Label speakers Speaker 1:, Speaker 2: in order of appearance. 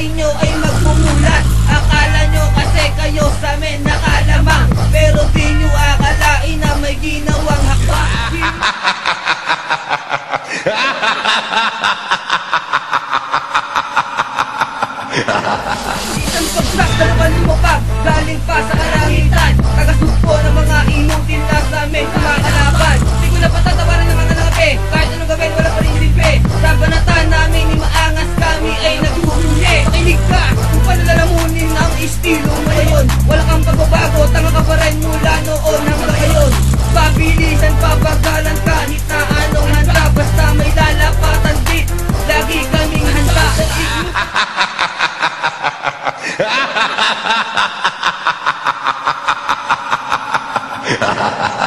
Speaker 1: inyo ay magmumulat. Akala nyo kasi kayo sa amin nakalamang, pero di nyo akalain na may ginawang hakbang. Isang pagsak, dalawang lumapag, galing pa sa kalangitan, tagasugpo ng mga inutil na sa amin kumakalaban. Di ko na patatawaran ng mga nangapi, kahit anong gawin wala pa rin silbi. Sa banatan namin ni maangas kami ay naghuhuli. Makinig ka kung paano lalamunin ang estilo mo ngayon. Wala kang pagbabago, tanga ka pa rin mula noon hanggang ngayon. Pabilisan, pabagalan kahit na anong handa, basta may lalapatan dit, lagi kaming handa. Ha ha ha ha!